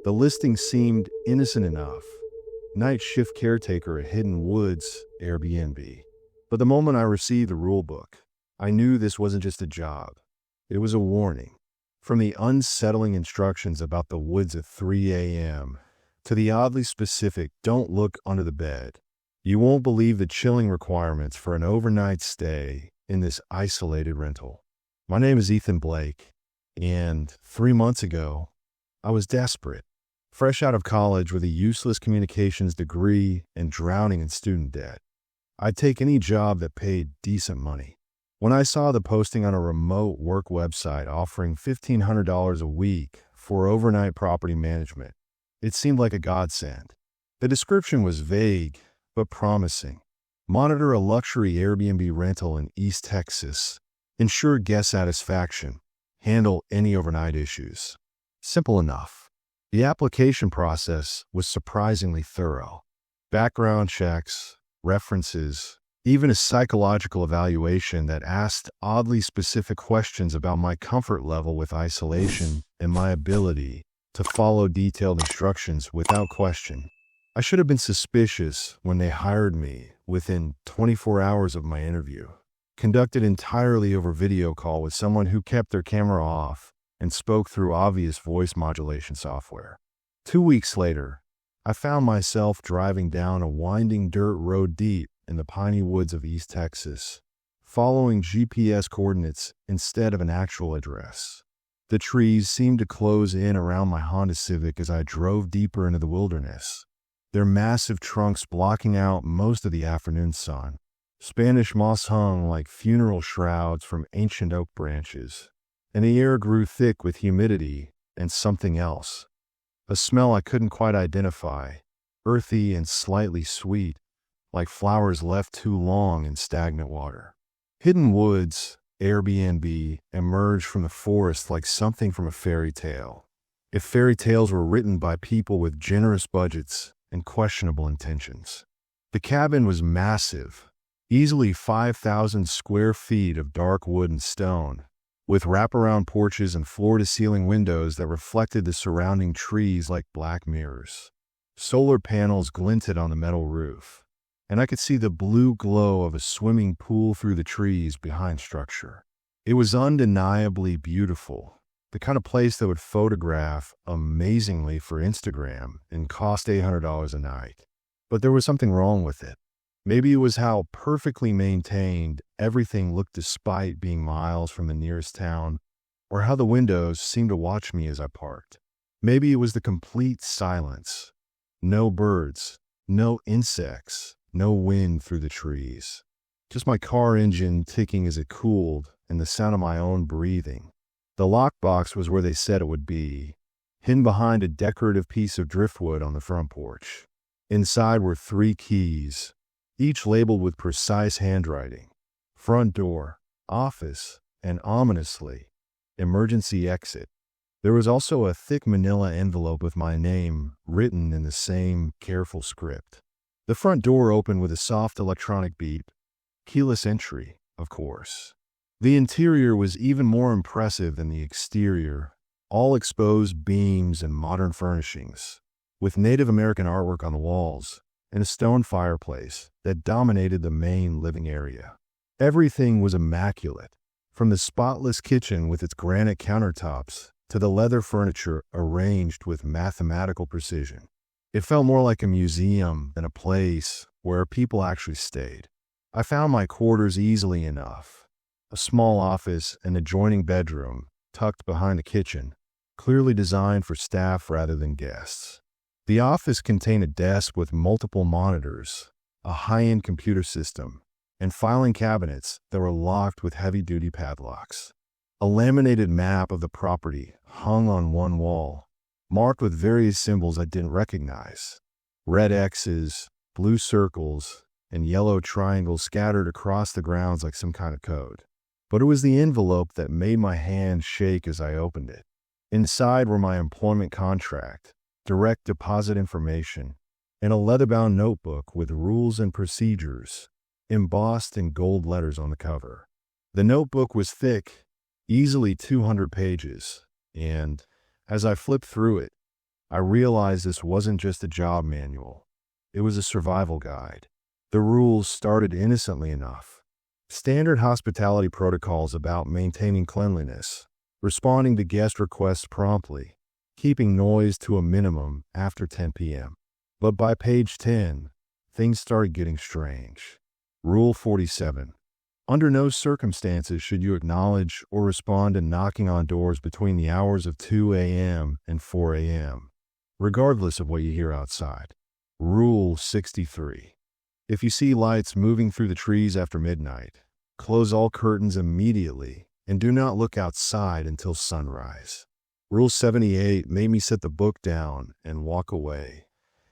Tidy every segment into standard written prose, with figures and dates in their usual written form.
The listing seemed innocent enough. Night shift caretaker at Hidden Woods, Airbnb. But the moment I received the rulebook, I knew this wasn't just a job. It was a warning. From the unsettling instructions about the woods at 3 a.m. to the oddly specific "don't look under the bed," you won't believe the chilling requirements for an overnight stay in this isolated rental. My name is Ethan Blake, and 3 months ago, I was desperate. Fresh out of college with a useless communications degree and drowning in student debt. I'd take any job that paid decent money. When I saw the posting on a remote work website offering $1,500 a week for overnight property management, it seemed like a godsend. The description was vague, but promising. Monitor a luxury Airbnb rental in East Texas. Ensure guest satisfaction. Handle any overnight issues. Simple enough. The application process was surprisingly thorough. Background checks, references, even a psychological evaluation that asked oddly specific questions about my comfort level with isolation and my ability to follow detailed instructions without question. I should have been suspicious when they hired me within 24 hours of my interview. Conducted entirely over video call with someone who kept their camera off and spoke through obvious voice modulation software. 2 weeks later, I found myself driving down a winding dirt road deep in the Pineywoods of East Texas, following GPS coordinates instead of an actual address. The trees seemed to close in around my Honda Civic as I drove deeper into the wilderness, their massive trunks blocking out most of the afternoon sun. Spanish moss hung like funeral shrouds from ancient oak branches, and the air grew thick with humidity and something else. A smell I couldn't quite identify, earthy and slightly sweet, like flowers left too long in stagnant water. Hidden Woods, Airbnb, emerged from the forest like something from a fairy tale. If fairy tales were written by people with generous budgets and questionable intentions. The cabin was massive, easily 5,000 square feet of dark wood and stone, with wraparound porches and floor-to-ceiling windows that reflected the surrounding trees like black mirrors. Solar panels glinted on the metal roof, and I could see the blue glow of a swimming pool through the trees behind structure. It was undeniably beautiful, the kind of place that would photograph amazingly for Instagram and cost $800 a night. But there was something wrong with it. Maybe it was how perfectly maintained everything looked despite being miles from the nearest town, or how the windows seemed to watch me as I parked. Maybe it was the complete silence. No birds, no insects, no wind through the trees. Just my car engine ticking as it cooled and the sound of my own breathing. The lockbox was where they said it would be, hidden behind a decorative piece of driftwood on the front porch. Inside were 3 keys, each labeled with precise handwriting. Front door, office, and ominously, emergency exit. There was also a thick manila envelope with my name written in the same careful script. The front door opened with a soft electronic beep. Keyless entry, of course. The interior was even more impressive than the exterior, all exposed beams and modern furnishings, with Native American artwork on the walls and a stone fireplace that dominated the main living area. Everything was immaculate, from the spotless kitchen with its granite countertops to the leather furniture arranged with mathematical precision. It felt more like a museum than a place where people actually stayed. I found my quarters easily enough. A small office and adjoining bedroom tucked behind the kitchen, clearly designed for staff rather than guests. The office contained a desk with multiple monitors, a high-end computer system, and filing cabinets that were locked with heavy-duty padlocks. A laminated map of the property hung on one wall, marked with various symbols I didn't recognize. Red X's, blue circles, and yellow triangles scattered across the grounds like some kind of code. But it was the envelope that made my hand shake as I opened it. Inside were my employment contract, direct deposit information, and a leather-bound notebook with rules and procedures, embossed in gold letters on the cover. The notebook was thick, easily 200 pages, and, as I flipped through it, I realized this wasn't just a job manual. It was a survival guide. The rules started innocently enough. Standard hospitality protocols about maintaining cleanliness, responding to guest requests promptly, keeping noise to a minimum after 10 p.m. But by page 10, things started getting strange. Rule 47. Under no circumstances should you acknowledge or respond to knocking on doors between the hours of 2 a.m. and 4 a.m., regardless of what you hear outside. Rule 63. If you see lights moving through the trees after midnight, close all curtains immediately and do not look outside until sunrise. Rule 78 made me set the book down and walk away.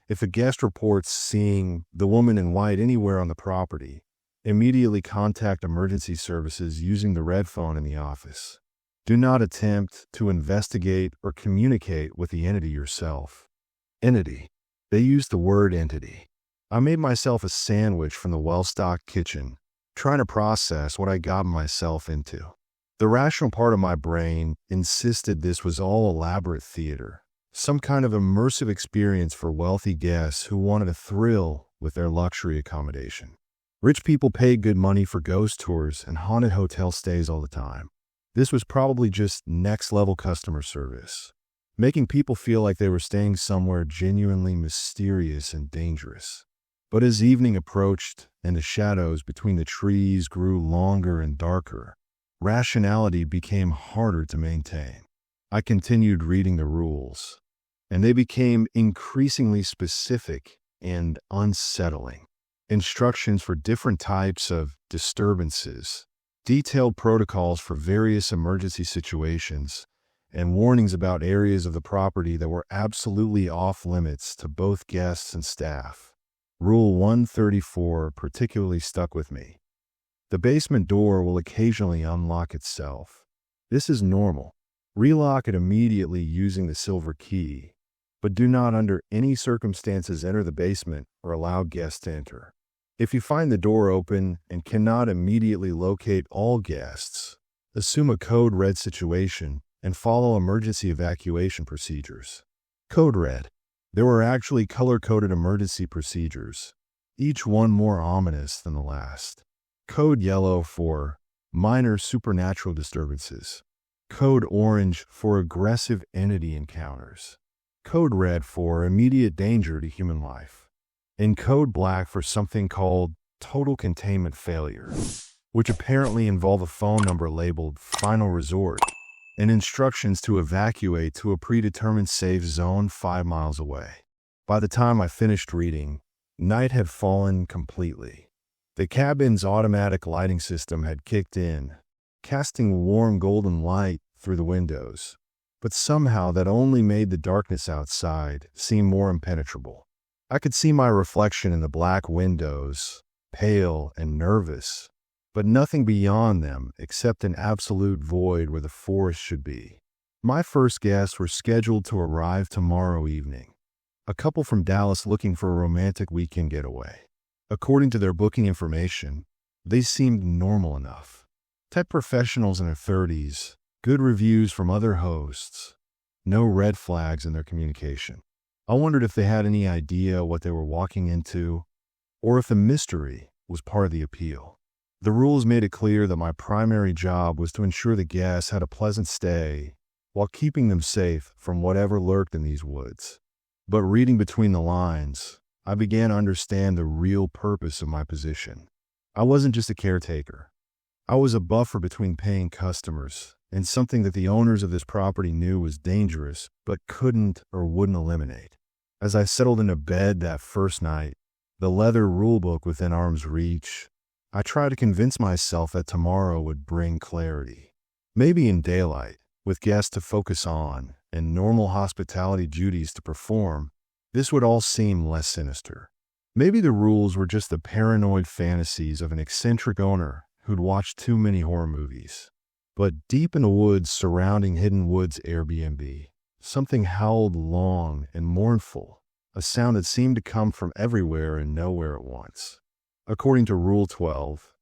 If a guest reports seeing the woman in white anywhere on the property, immediately contact emergency services using the red phone in the office. Do not attempt to investigate or communicate with the entity yourself. Entity. They use the word entity. I made myself a sandwich from the well-stocked kitchen, trying to process what I got myself into. The rational part of my brain insisted this was all elaborate theater, some kind of immersive experience for wealthy guests who wanted a thrill with their luxury accommodation. Rich people paid good money for ghost tours and haunted hotel stays all the time. This was probably just next-level customer service, making people feel like they were staying somewhere genuinely mysterious and dangerous. But as evening approached and the shadows between the trees grew longer and darker, rationality became harder to maintain. I continued reading the rules, and they became increasingly specific and unsettling. Instructions for different types of disturbances, detailed protocols for various emergency situations, and warnings about areas of the property that were absolutely off-limits to both guests and staff. Rule 134 particularly stuck with me. The basement door will occasionally unlock itself. This is normal. Relock it immediately using the silver key, but do not under any circumstances enter the basement or allow guests to enter. If you find the door open and cannot immediately locate all guests, assume a code red situation and follow emergency evacuation procedures. Code red. There were actually color-coded emergency procedures, each one more ominous than the last. Code yellow for minor supernatural disturbances. Code orange for aggressive entity encounters. Code red for immediate danger to human life. And code black for something called total containment failure, which apparently involve a phone number labeled final resort and instructions to evacuate to a predetermined safe zone 5 miles away. By the time I finished reading, night had fallen completely. The cabin's automatic lighting system had kicked in, casting warm golden light through the windows, but somehow that only made the darkness outside seem more impenetrable. I could see my reflection in the black windows, pale and nervous, but nothing beyond them except an absolute void where the forest should be. My first guests were scheduled to arrive tomorrow evening, a couple from Dallas looking for a romantic weekend getaway. According to their booking information, they seemed normal enough. Tech professionals in their 30s, good reviews from other hosts, no red flags in their communication. I wondered if they had any idea what they were walking into, or if the mystery was part of the appeal. The rules made it clear that my primary job was to ensure the guests had a pleasant stay while keeping them safe from whatever lurked in these woods. But reading between the lines, I began to understand the real purpose of my position. I wasn't just a caretaker. I was a buffer between paying customers and something that the owners of this property knew was dangerous but couldn't or wouldn't eliminate. As I settled into bed that first night, the leather rulebook within arm's reach, I tried to convince myself that tomorrow would bring clarity. Maybe in daylight, with guests to focus on and normal hospitality duties to perform, this would all seem less sinister. Maybe the rules were just the paranoid fantasies of an eccentric owner who'd watched too many horror movies. But deep in the woods surrounding Hidden Woods Airbnb, something howled long and mournful, a sound that seemed to come from everywhere and nowhere at once. According to Rule 12,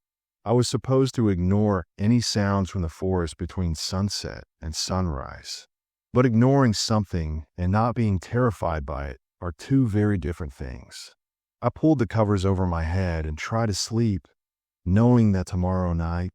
I was supposed to ignore any sounds from the forest between sunset and sunrise. But ignoring something and not being terrified by it are two very different things. I pulled the covers over my head and tried to sleep, knowing that tomorrow night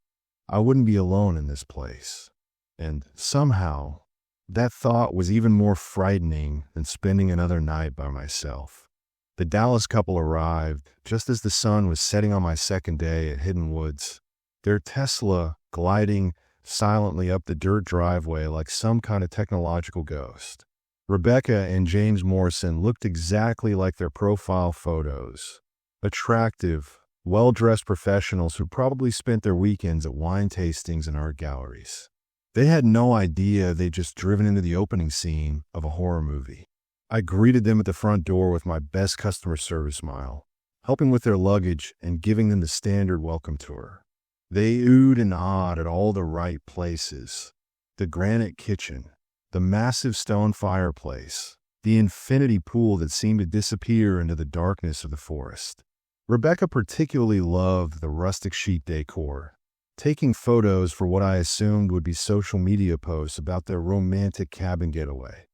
I wouldn't be alone in this place. And somehow, that thought was even more frightening than spending another night by myself. The Dallas couple arrived just as the sun was setting on my second day at Hidden Woods, their Tesla gliding silently up the dirt driveway like some kind of technological ghost. Rebecca and James Morrison looked exactly like their profile photos. Attractive, well-dressed professionals who probably spent their weekends at wine tastings and art galleries. They had no idea they'd just driven into the opening scene of a horror movie. I greeted them at the front door with my best customer service smile, helping with their luggage and giving them the standard welcome tour. They oohed and awed at all the right places. The granite kitchen, the massive stone fireplace, the infinity pool that seemed to disappear into the darkness of the forest. Rebecca particularly loved the rustic sheet decor, taking photos for what I assumed would be social media posts about their romantic cabin getaway.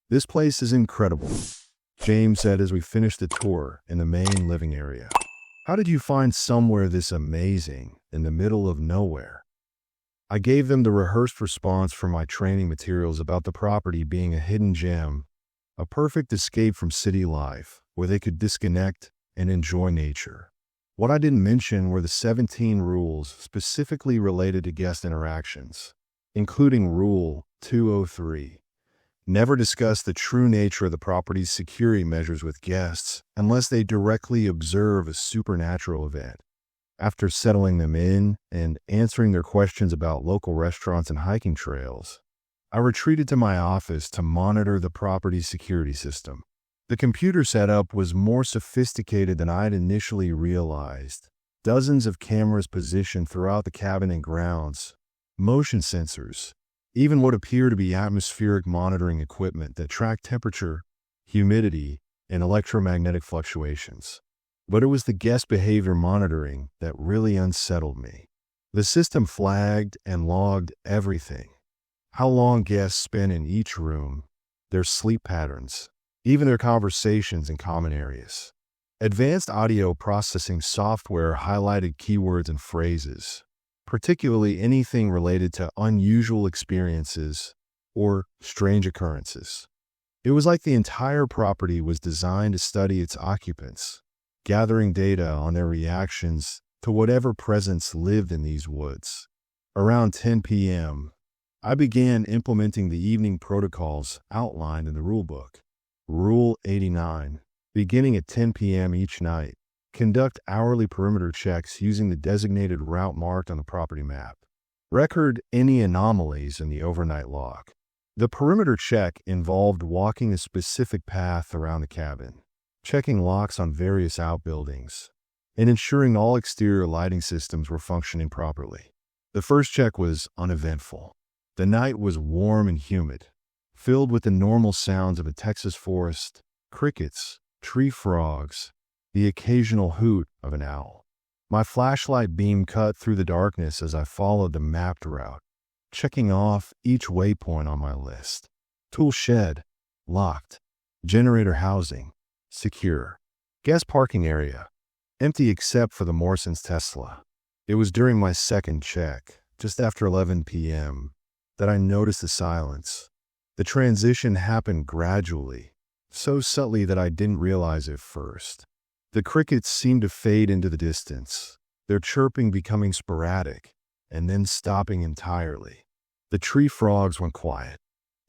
"This place is incredible," James said as we finished the tour in the main living area. "How did you find somewhere this amazing in the middle of nowhere?" I gave them the rehearsed response from my training materials about the property being a hidden gem, a perfect escape from city life where they could disconnect and enjoy nature. What I didn't mention were the 17 rules specifically related to guest interactions, including Rule 203. Never discuss the true nature of the property's security measures with guests unless they directly observe a supernatural event. After settling them in and answering their questions about local restaurants and hiking trails, I retreated to my office to monitor the property's security system. The computer setup was more sophisticated than I had initially realized. Dozens of cameras positioned throughout the cabin and grounds, motion sensors, even what appeared to be atmospheric monitoring equipment that tracked temperature, humidity, and electromagnetic fluctuations. But it was the guest behavior monitoring that really unsettled me. The system flagged and logged everything: how long guests spent in each room, their sleep patterns, even their conversations in common areas. Advanced audio processing software highlighted keywords and phrases, particularly anything related to unusual experiences or strange occurrences. It was like the entire property was designed to study its occupants, gathering data on their reactions to whatever presence lived in these woods. Around 10 p.m., I began implementing the evening protocols outlined in the rulebook. Rule 89, beginning at 10 p.m. each night. Conduct hourly perimeter checks using the designated route marked on the property map. Record any anomalies in the overnight log. The perimeter check involved walking a specific path around the cabin, checking locks on various outbuildings, and ensuring all exterior lighting systems were functioning properly. The first check was uneventful. The night was warm and humid, filled with the normal sounds of a Texas forest, crickets, tree frogs, the occasional hoot of an owl. My flashlight beam cut through the darkness as I followed the mapped route, checking off each waypoint on my list. Tool shed, locked. Generator housing, secure. Guest parking area, empty except for the Morrison's Tesla. It was during my second check, just after 11 p.m., that I noticed the silence. The transition happened gradually, so subtly that I didn't realize it first. The crickets seemed to fade into the distance, their chirping becoming sporadic, and then stopping entirely. The tree frogs went quiet.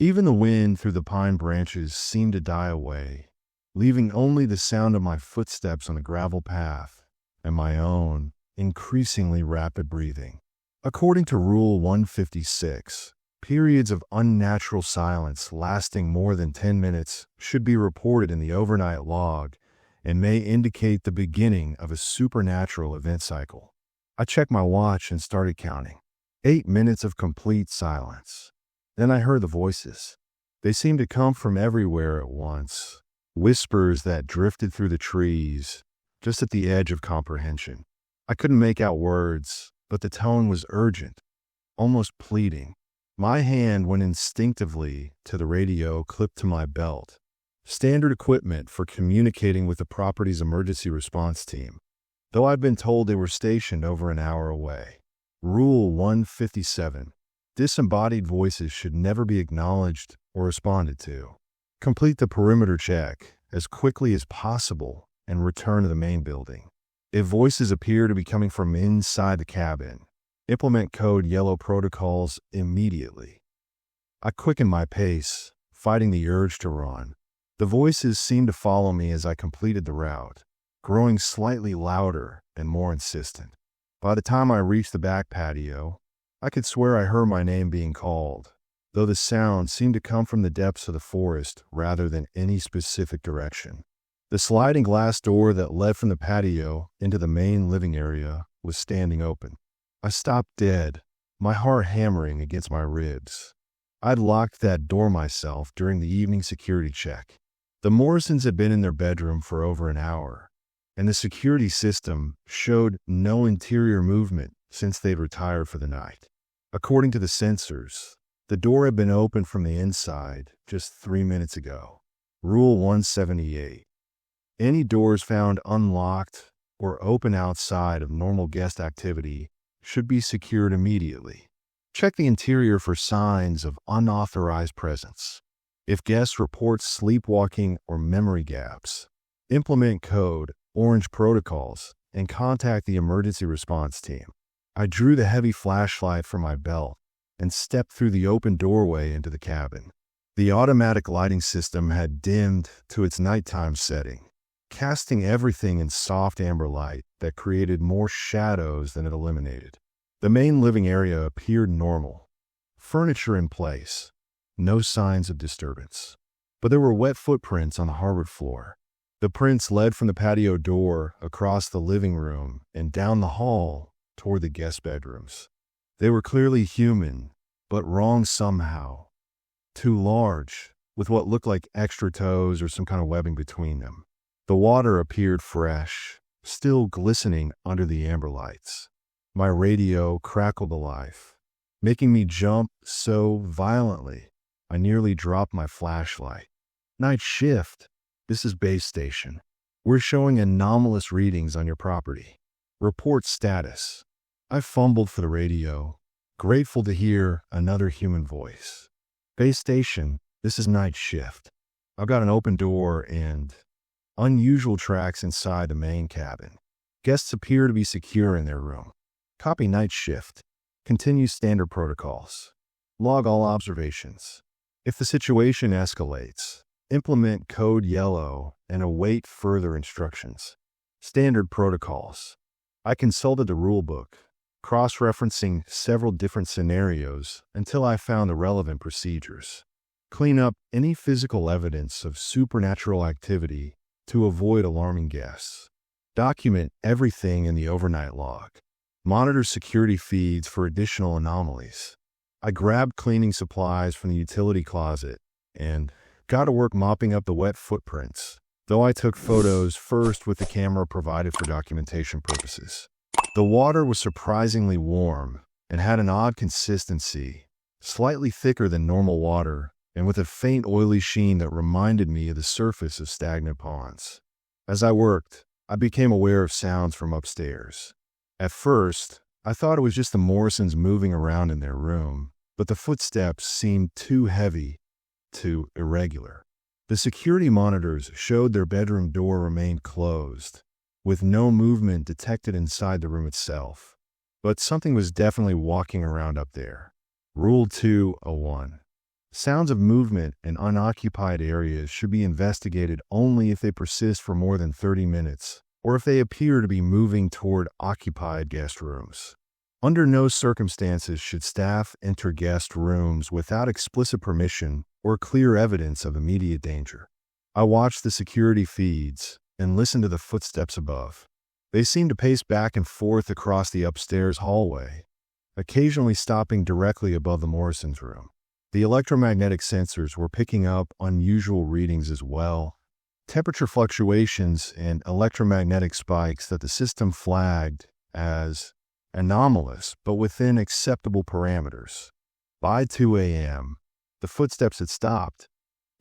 Even the wind through the pine branches seemed to die away, leaving only the sound of my footsteps on the gravel path and my own increasingly rapid breathing. According to Rule 156, periods of unnatural silence lasting more than 10 minutes should be reported in the overnight log and may indicate the beginning of a supernatural event cycle. I checked my watch and started counting. 8 minutes of complete silence. Then I heard the voices. They seemed to come from everywhere at once, whispers that drifted through the trees, just at the edge of comprehension. I couldn't make out words, but the tone was urgent, almost pleading. My hand went instinctively to the radio clipped to my belt, standard equipment for communicating with the property's emergency response team, though I'd been told they were stationed over an hour away. Rule 157. Disembodied voices should never be acknowledged or responded to. Complete the perimeter check as quickly as possible and return to the main building. If voices appear to be coming from inside the cabin, implement code yellow protocols immediately. I quickened my pace, fighting the urge to run. The voices seemed to follow me as I completed the route, growing slightly louder and more insistent. By the time I reached the back patio, I could swear I heard my name being called, though the sound seemed to come from the depths of the forest rather than any specific direction. The sliding glass door that led from the patio into the main living area was standing open. I stopped dead, my heart hammering against my ribs. I'd locked that door myself during the evening security check. The Morrisons had been in their bedroom for over an hour, and the security system showed no interior movement since they'd retired for the night. According to the sensors, the door had been opened from the inside just 3 minutes ago. Rule 178. Any doors found unlocked or open outside of normal guest activity should be secured immediately. Check the interior for signs of unauthorized presence. If guests report sleepwalking or memory gaps, implement code orange protocols and contact the emergency response team. I drew the heavy flashlight from my belt and stepped through the open doorway into the cabin. The automatic lighting system had dimmed to its nighttime setting, casting everything in soft amber light that created more shadows than it eliminated. The main living area appeared normal, furniture in place, no signs of disturbance. But there were wet footprints on the hardwood floor. The prints led from the patio door across the living room and down the hall toward the guest bedrooms. They were clearly human, but wrong somehow. Too large, with what looked like extra toes or some kind of webbing between them. The water appeared fresh, still glistening under the amber lights. My radio crackled to life, making me jump so violently I nearly dropped my flashlight. Night shift. This is base station. We're showing anomalous readings on your property. Report status. I fumbled for the radio, grateful to hear another human voice. Base station, this is night shift. I've got an open door and unusual tracks inside the main cabin. Guests appear to be secure in their room. Copy night shift. Continue standard protocols. Log all observations. If the situation escalates, implement code yellow and await further instructions. Standard protocols. I consulted the rulebook, cross-referencing several different scenarios until I found the relevant procedures. Clean up any physical evidence of supernatural activity to avoid alarming guests. Document everything in the overnight log. Monitor security feeds for additional anomalies. I grabbed cleaning supplies from the utility closet and got to work mopping up the wet footprints, though I took photos first with the camera provided for documentation purposes. The water was surprisingly warm and had an odd consistency, slightly thicker than normal water and with a faint oily sheen that reminded me of the surface of stagnant ponds. As I worked, I became aware of sounds from upstairs. At first, I thought it was just the Morrisons moving around in their room, but the footsteps seemed too heavy, too irregular. The security monitors showed their bedroom door remained closed, with no movement detected inside the room itself. But something was definitely walking around up there. Rule 201. Sounds of movement in unoccupied areas should be investigated only if they persist for more than 30 minutes, or if they appear to be moving toward occupied guest rooms. Under no circumstances should staff enter guest rooms without explicit permission or clear evidence of immediate danger. I watched the security feeds and listened to the footsteps above. They seemed to pace back and forth across the upstairs hallway, occasionally stopping directly above the Morrisons' room. The electromagnetic sensors were picking up unusual readings as well, temperature fluctuations and electromagnetic spikes that the system flagged as anomalous but within acceptable parameters. By 2 a.m., the footsteps had stopped,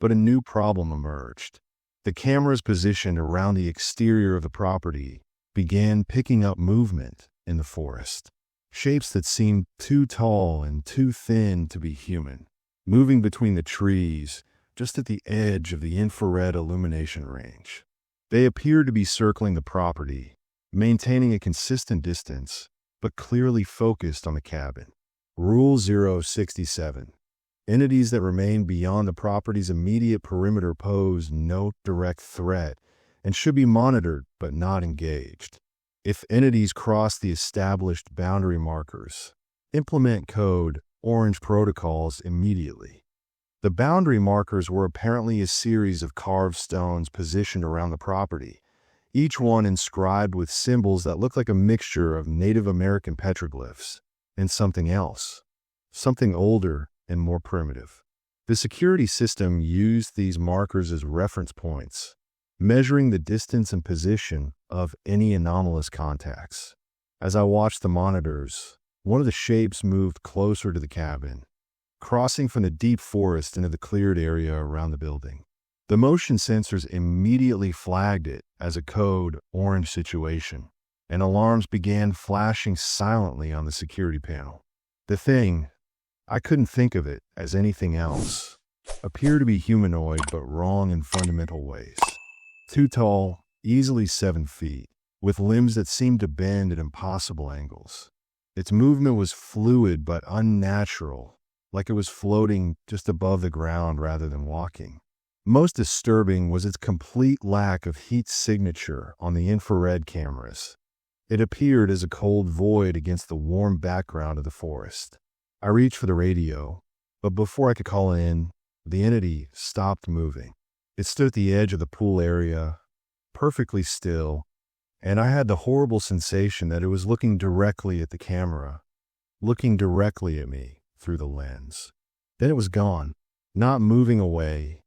but a new problem emerged. The cameras positioned around the exterior of the property began picking up movement in the forest. Shapes that seemed too tall and too thin to be human, moving between the trees just at the edge of the infrared illumination range. They appeared to be circling the property, maintaining a consistent distance, but clearly focused on the cabin. Rule 067. Entities that remain beyond the property's immediate perimeter pose no direct threat and should be monitored but not engaged. If entities cross the established boundary markers, implement code Orange protocols immediately. The boundary markers were apparently a series of carved stones positioned around the property, each one inscribed with symbols that looked like a mixture of Native American petroglyphs and something else, something older and more primitive. The security system used these markers as reference points, measuring the distance and position of any anomalous contacts. As I watched the monitors, one of the shapes moved closer to the cabin, crossing from the deep forest into the cleared area around the building. The motion sensors immediately flagged it as a code orange situation, and alarms began flashing silently on the security panel. The thing, I couldn't think of it as anything else, appeared to be humanoid but wrong in fundamental ways. Too tall, easily 7 feet, with limbs that seemed to bend at impossible angles. Its movement was fluid but unnatural, like it was floating just above the ground rather than walking. Most disturbing was its complete lack of heat signature on the infrared cameras. It appeared as a cold void against the warm background of the forest. I reached for the radio, but before I could call in, the entity stopped moving. It stood at the edge of the pool area, perfectly still, and I had the horrible sensation that it was looking directly at the camera, looking directly at me through the lens. Then it was gone, not moving away,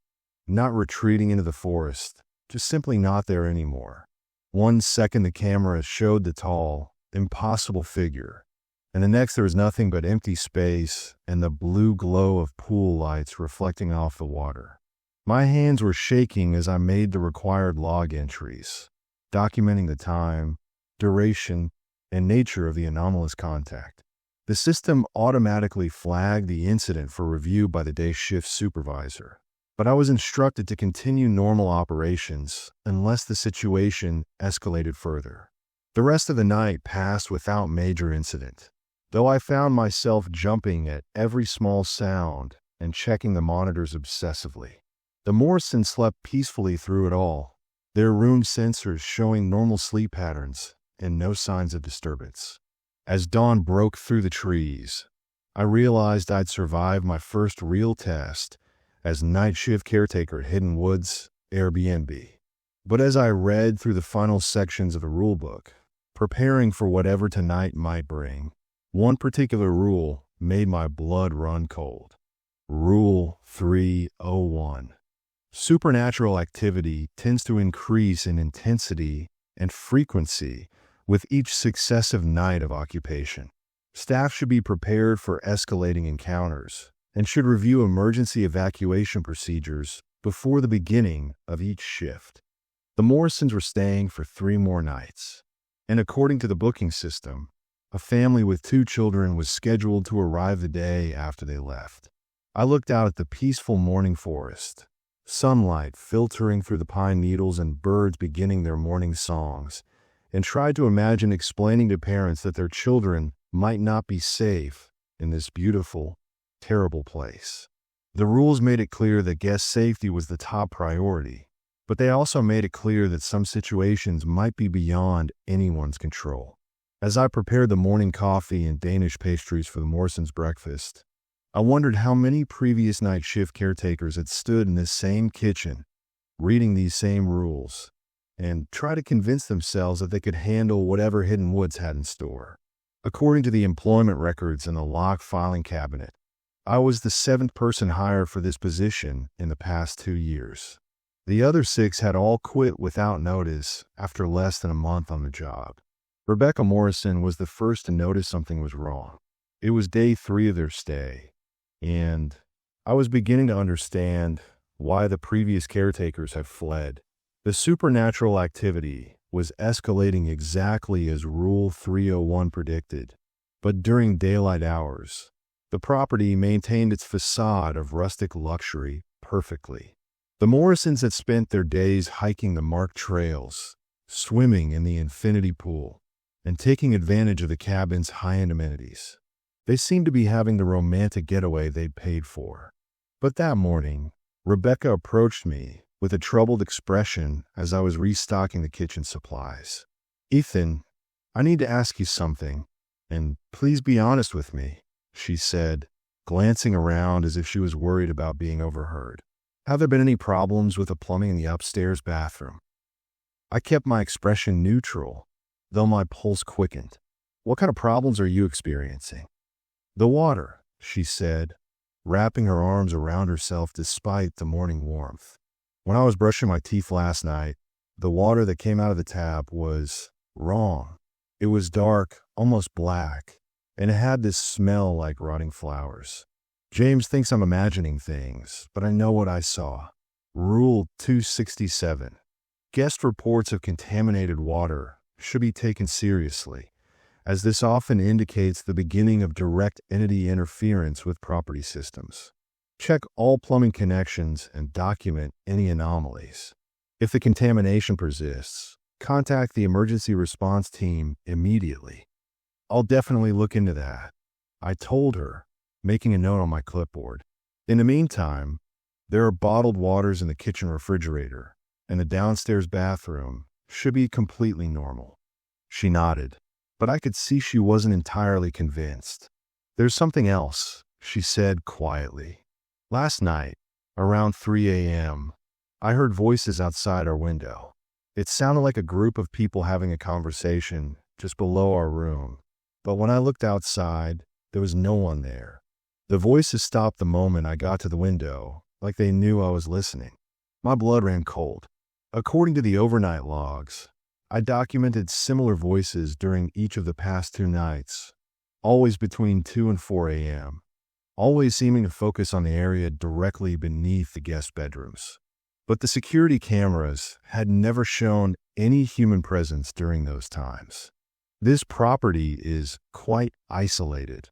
not retreating into the forest, just simply not there anymore. 1 second the camera showed the tall, impossible figure, and the next there was nothing but empty space and the blue glow of pool lights reflecting off the water. My hands were shaking as I made the required log entries, documenting the time, duration, and nature of the anomalous contact. The system automatically flagged the incident for review by the day shift supervisor, but I was instructed to continue normal operations unless the situation escalated further. The rest of the night passed without major incident, though I found myself jumping at every small sound and checking the monitors obsessively. The Morrisons slept peacefully through it all, their room sensors showing normal sleep patterns and no signs of disturbance. As dawn broke through the trees, I realized I'd survived my first real test as night shift caretaker at Pineywoods, Airbnb. But as I read through the final sections of the rulebook, preparing for whatever tonight might bring, one particular rule made my blood run cold. Rule 301. Supernatural activity tends to increase in intensity and frequency with each successive night of occupation. Staff should be prepared for escalating encounters and should review emergency evacuation procedures before the beginning of each shift. The Morrisons were staying for 3 more nights, and according to the booking system, a family with 2 children was scheduled to arrive the day after they left. I looked out at the peaceful morning forest, sunlight filtering through the pine needles and birds beginning their morning songs, and tried to imagine explaining to parents that their children might not be safe in this beautiful, terrible place. The rules made it clear that guest safety was the top priority, but they also made it clear that some situations might be beyond anyone's control. As I prepared the morning coffee and Danish pastries for the Morrisons' breakfast, I wondered how many previous night shift caretakers had stood in this same kitchen, reading these same rules, and tried to convince themselves that they could handle whatever Pineywoods had in store. According to the employment records in the locked filing cabinet, I was the 7th person hired for this position in the past 2 years. The other 6 had all quit without notice after less than a month on the job. Rebecca Morrison was the first to notice something was wrong. It was day 3 of their stay, and I was beginning to understand why the previous caretakers had fled. The supernatural activity was escalating exactly as Rule 301 predicted, but during daylight hours, the property maintained its facade of rustic luxury perfectly. The Morrisons had spent their days hiking the marked trails, swimming in the infinity pool, and taking advantage of the cabin's high-end amenities. They seemed to be having the romantic getaway they'd paid for. But that morning, Rebecca approached me with a troubled expression as I was restocking the kitchen supplies. "Ethan, I need to ask you something, and please be honest with me," she said, glancing around as if she was worried about being overheard. "Have there been any problems with the plumbing in the upstairs bathroom?" I kept my expression neutral, though my pulse quickened. "What kind of problems are you experiencing?" "The water," she said, wrapping her arms around herself despite the morning warmth. "When I was brushing my teeth last night, the water that came out of the tap was wrong. It was dark, almost black, and it had this smell like rotting flowers. James thinks I'm imagining things, but I know what I saw. Rule 267. Guest reports of contaminated water should be taken seriously, as this often indicates the beginning of direct entity interference with property systems. Check all plumbing connections and document any anomalies. If the contamination persists, contact the emergency response team immediately." "I'll definitely look into that," I told her, making a note on my clipboard. "In the meantime, there are bottled waters in the kitchen refrigerator, and the downstairs bathroom should be completely normal." She nodded, but I could see she wasn't entirely convinced. "There's something else," she said quietly. "Last night, around 3 a.m., I heard voices outside our window. It sounded like a group of people having a conversation just below our room, but when I looked outside, there was no one there. The voices stopped the moment I got to the window, like they knew I was listening." My blood ran cold. According to the overnight logs, I documented similar voices during each of the past 2 nights, always between 2 and 4 a.m., always seeming to focus on the area directly beneath the guest bedrooms. But the security cameras had never shown any human presence during those times. "This property is quite isolated,"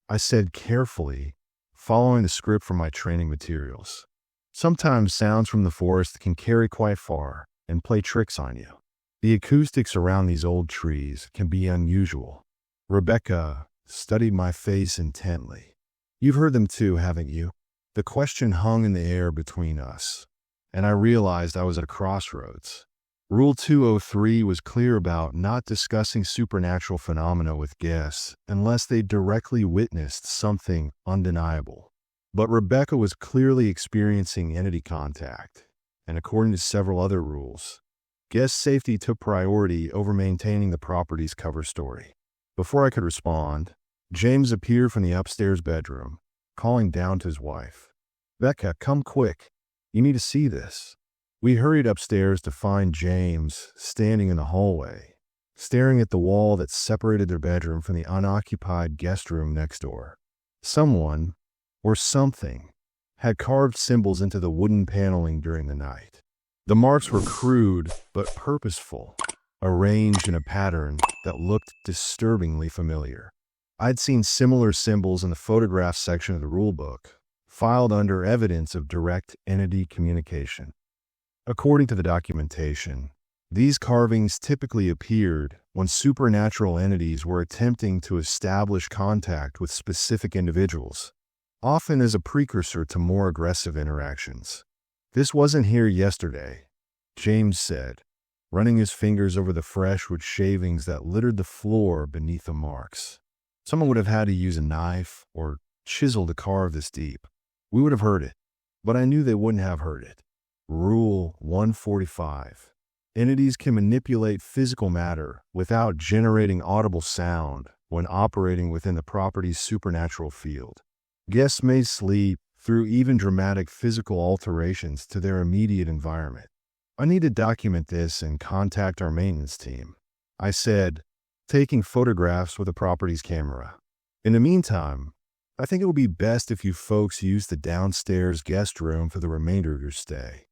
I said carefully, following the script from my training materials. "Sometimes sounds from the forest can carry quite far and play tricks on you. The acoustics around these old trees can be unusual." Rebecca studied my face intently. "You've heard them too, haven't you?" The question hung in the air between us, and I realized I was at a crossroads. Rule 203 was clear about not discussing supernatural phenomena with guests unless they directly witnessed something undeniable. But Rebecca was clearly experiencing entity contact, and according to several other rules, guest safety took priority over maintaining the property's cover story. Before I could respond, James appeared from the upstairs bedroom, calling down to his wife. "Becca, come quick. You need to see this." We hurried upstairs to find James standing in the hallway, staring at the wall that separated their bedroom from the unoccupied guest room next door. Someone, or something, had carved symbols into the wooden paneling during the night. The marks were crude but purposeful, arranged in a pattern that looked disturbingly familiar. I'd seen similar symbols in the photograph section of the rulebook, filed under evidence of direct entity communication. According to the documentation, these carvings typically appeared when supernatural entities were attempting to establish contact with specific individuals, often as a precursor to more aggressive interactions. "This wasn't here yesterday," James said, running his fingers over the fresh wood shavings that littered the floor beneath the marks. "Someone would have had to use a knife or chisel to carve this deep. We would have heard it, but I knew they wouldn't have heard it." Rule 145. Entities can manipulate physical matter without generating audible sound when operating within the property's supernatural field. Guests may sleep through even dramatic physical alterations to their immediate environment. "I need to document this and contact our maintenance team," I said, taking photographs with the property's camera. "In the meantime, I think it would be best if you folks use the downstairs guest room for the remainder of your stay."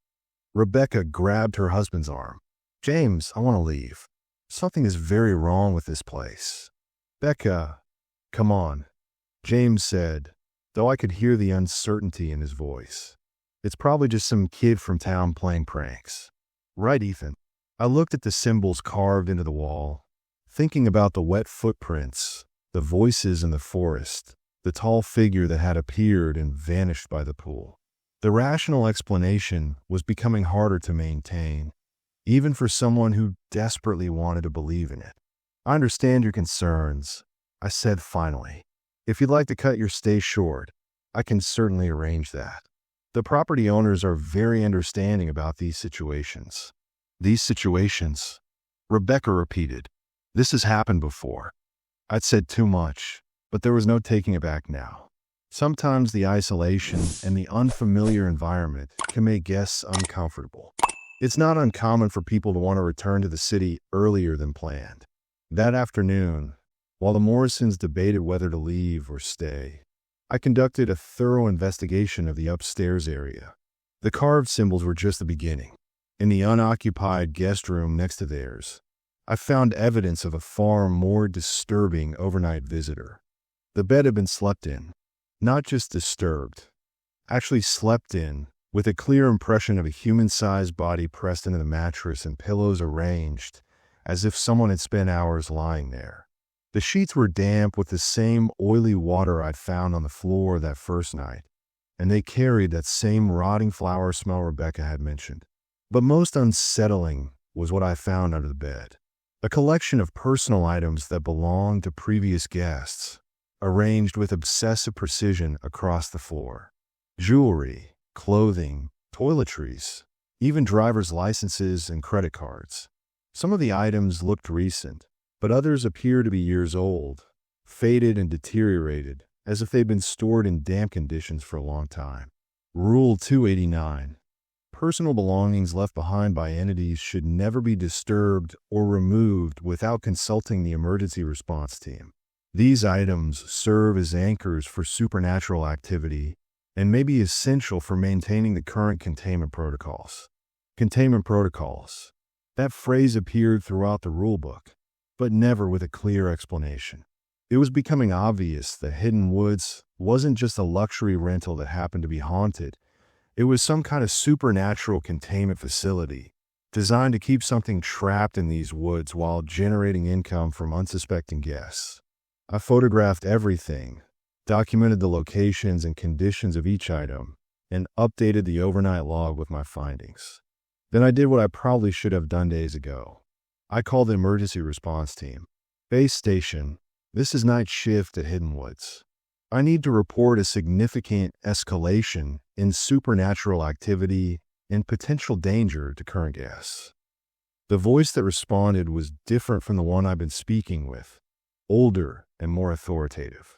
Rebecca grabbed her husband's arm. "James, I want to leave. Something is very wrong with this place." "Becca, come on," James said, though I could hear the uncertainty in his voice. "It's probably just some kid from town playing pranks." "Right, Ethan." I looked at the symbols carved into the wall, thinking about the wet footprints, the voices in the forest, the tall figure that had appeared and vanished by the pool. The rational explanation was becoming harder to maintain, even for someone who desperately wanted to believe in it. "I understand your concerns," I said finally. "If you'd like to cut your stay short, I can certainly arrange that. The property owners are very understanding about these situations." "These situations?" Rebecca repeated. "This has happened before." I'd said too much, but there was no taking it back now. Sometimes the isolation and the unfamiliar environment can make guests uncomfortable. It's not uncommon for people to want to return to the city earlier than planned. That afternoon, while the Morrisons debated whether to leave or stay, I conducted a thorough investigation of the upstairs area. The carved symbols were just the beginning. In the unoccupied guest room next to theirs, I found evidence of a far more disturbing overnight visitor. The bed had been slept in, not just disturbed, actually slept in, with a clear impression of a human-sized body pressed into the mattress and pillows arranged as if someone had spent hours lying there. The sheets were damp with the same oily water I'd found on the floor that first night, and they carried that same rotting flower smell Rebecca had mentioned. But most unsettling was what I found under the bed. A collection of personal items that belonged to previous guests, arranged with obsessive precision across the floor. Jewelry, clothing, toiletries, even driver's licenses and credit cards. Some of the items looked recent, but others appeared to be years old, faded and deteriorated, as if they'd been stored in damp conditions for a long time. Rule 289. Personal belongings left behind by entities should never be disturbed or removed without consulting the emergency response team. These items serve as anchors for supernatural activity and may be essential for maintaining the current containment protocols. Containment protocols. That phrase appeared throughout the rulebook, but never with a clear explanation. It was becoming obvious that Hidden Woods wasn't just a luxury rental that happened to be haunted. It was some kind of supernatural containment facility, designed to keep something trapped in these woods while generating income from unsuspecting guests. I photographed everything, documented the locations and conditions of each item, and updated the overnight log with my findings. Then I did what I probably should have done days ago. I called the emergency response team. "Base station, this is night shift at Hidden Woods. I need to report a significant escalation in supernatural activity and potential danger to current guests." The voice that responded was different from the one I've been speaking with, older and more authoritative.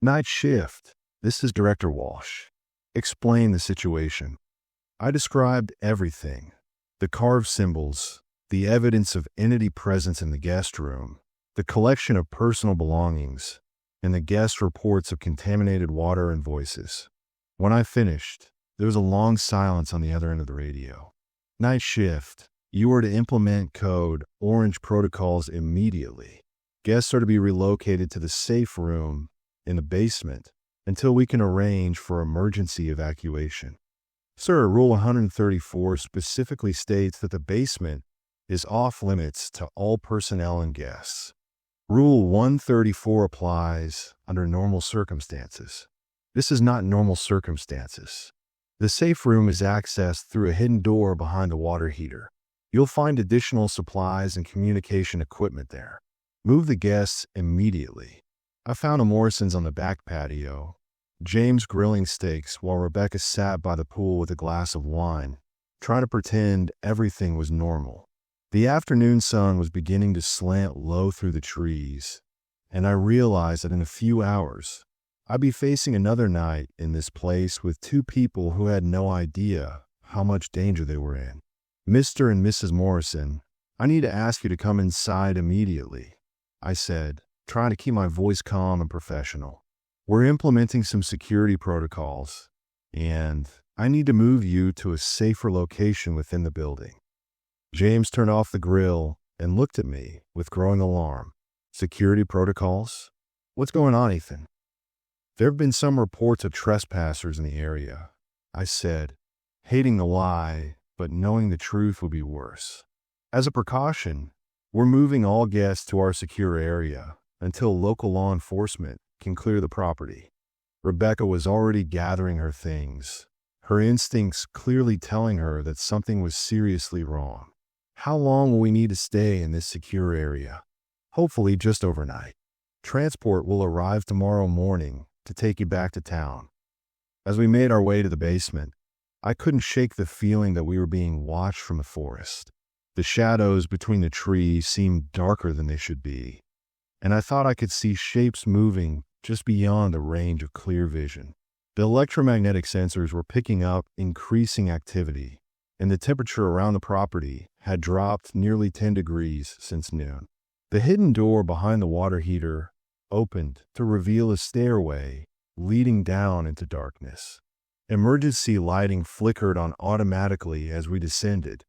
"Night shift, this is Director Walsh. Explain the situation." I described everything. The carved symbols, the evidence of entity presence in the guest room, the collection of personal belongings, and the guest reports of contaminated water and voices. When I finished, there was a long silence on the other end of the radio. "Night shift, you are to implement code Orange protocols immediately. Guests are to be relocated to the safe room in the basement until we can arrange for emergency evacuation." "Sir, Rule 134 specifically states that the basement is off limits to all personnel and guests. Rule 134 applies under normal circumstances." This is not normal circumstances. The safe room is accessed through a hidden door behind the water heater. You'll find additional supplies and communication equipment there. Move the guests immediately. I found the Morrisons on the back patio, James grilling steaks while Rebecca sat by the pool with a glass of wine, trying to pretend everything was normal. The afternoon sun was beginning to slant low through the trees, and I realized that in a few hours, I'd be facing another night in this place with two people who had no idea how much danger they were in. "Mr. and Mrs. Morrison, I need to ask you to come inside immediately," I said, trying to keep my voice calm and professional. We're implementing some security protocols, and I need to move you to a safer location within the building." James turned off the grill and looked at me with growing alarm. "Security protocols? What's going on, Ethan?" "There have been some reports of trespassers in the area," I said, hating the lie, but knowing the truth would be worse. "As a precaution, we're moving all guests to our secure area until local law enforcement can clear the property." Rebecca was already gathering her things, her instincts clearly telling her that something was seriously wrong. "How long will we need to stay in this secure area?" "Hopefully just overnight. Transport will arrive tomorrow morning to take you back to town." As we made our way to the basement, I couldn't shake the feeling that we were being watched from the forest. The shadows between the trees seemed darker than they should be, and I thought I could see shapes moving just beyond the range of clear vision. The electromagnetic sensors were picking up increasing activity, and the temperature around the property had dropped nearly 10 degrees since noon. The hidden door behind the water heater opened to reveal a stairway leading down into darkness. Emergency lighting flickered on automatically as we descended,